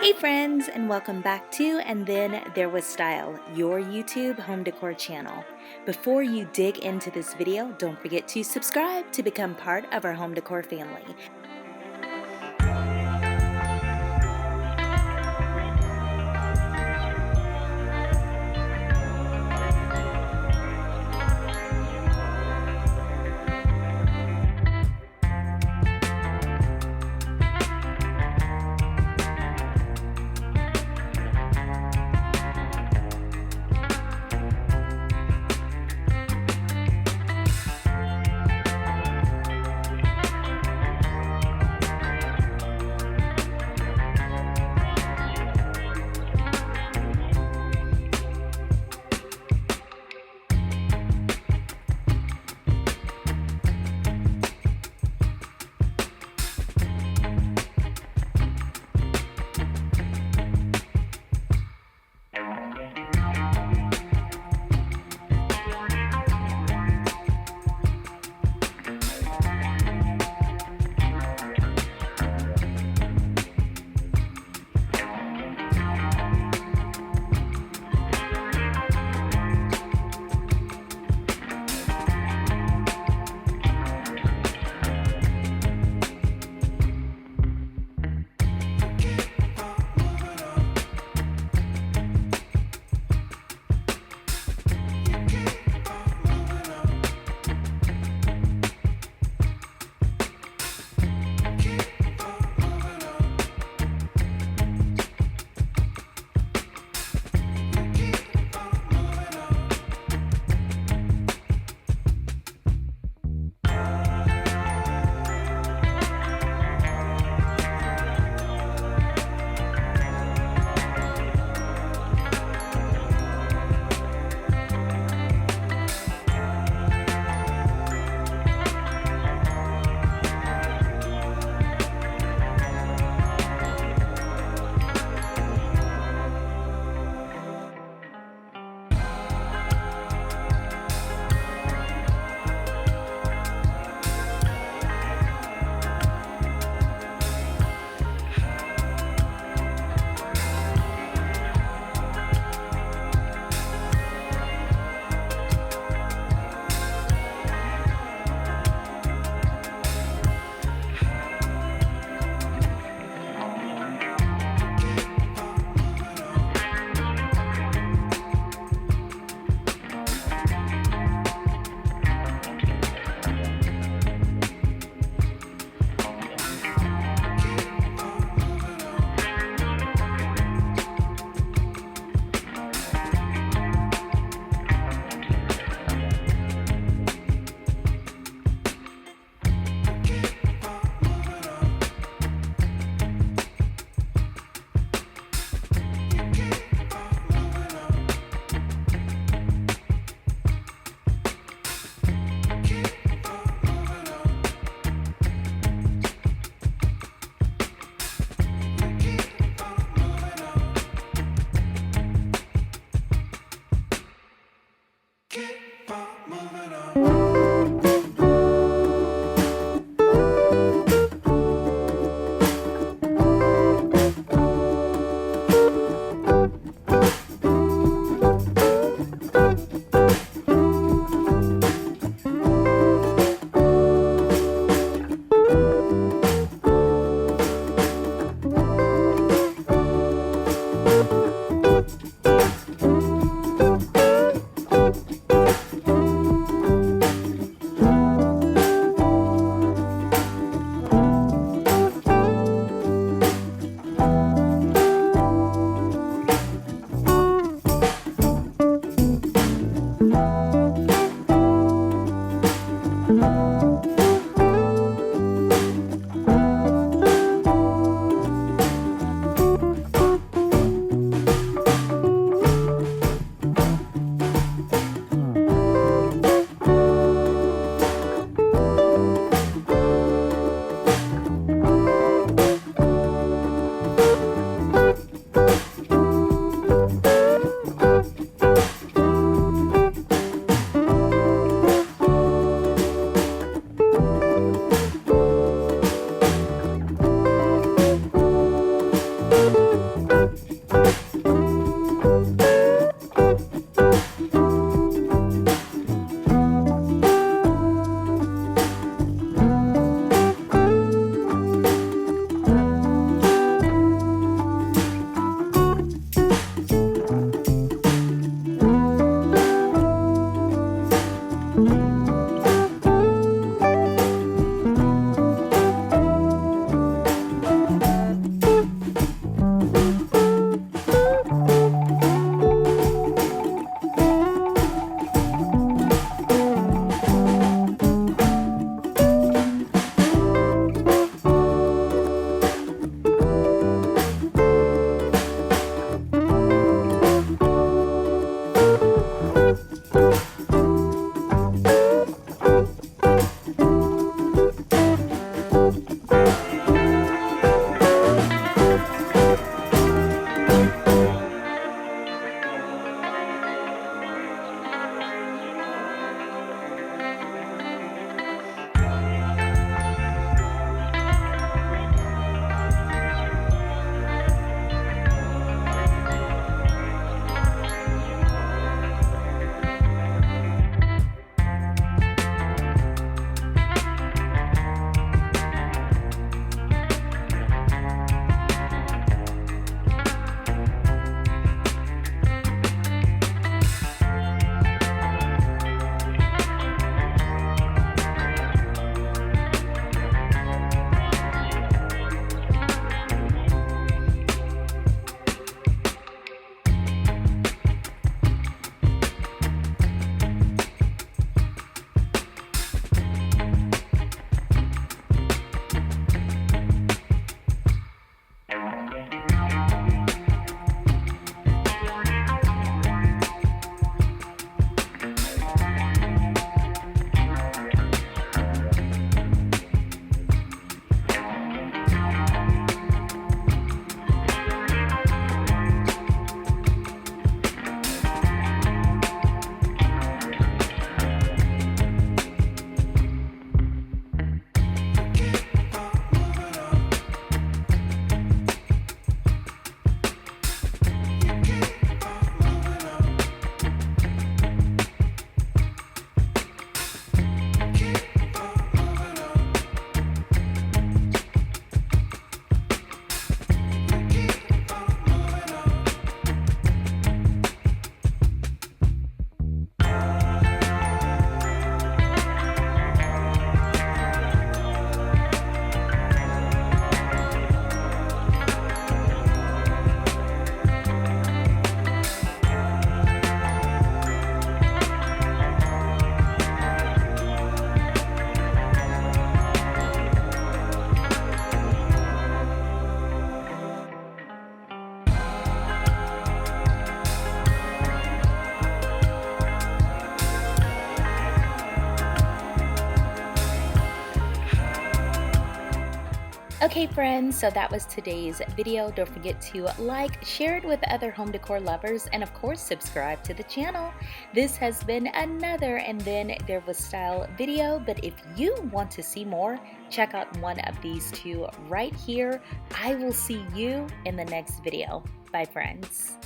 Hey friends, and welcome back to And Then There Was Style, your YouTube home decor channel. Before you dig into this video, don't forget to subscribe to become part of our home decor family. Okay friends, so that was today's video. Don't forget to like, share it with other home decor lovers, and of course subscribe to the channel. This has been another And Then There Was Style video, but if you want to see more, check out one of these two right here. I will see you in the next video. Bye friends.